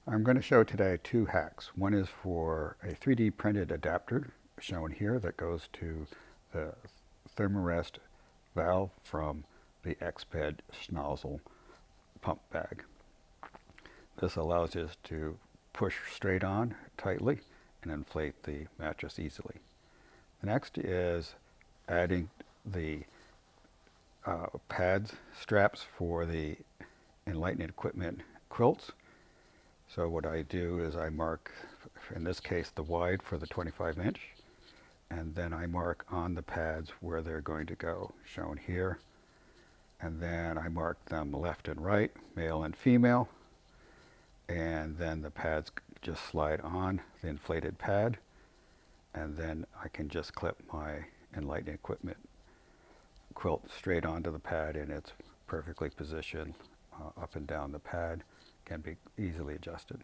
I'm going to show today two hacks. One is for a 3D printed adapter shown here that goes to the Thermarest valve from the Exped Schnozzle pump bag. This allows us to push straight on tightly and inflate the mattress easily. The next is adding the pads, straps for the Enlightened Equipment quilts. So what I do is I mark, in this case, the wide for the 25-inch, and then I mark on the pads where they're going to go, shown here. And then I mark them left and right, male and female, and then the pads just slide on the inflated pad, and then I can just clip my Enlightened Equipment quilt straight onto the pad, and it's perfectly positioned up and down the pad, can be easily adjusted.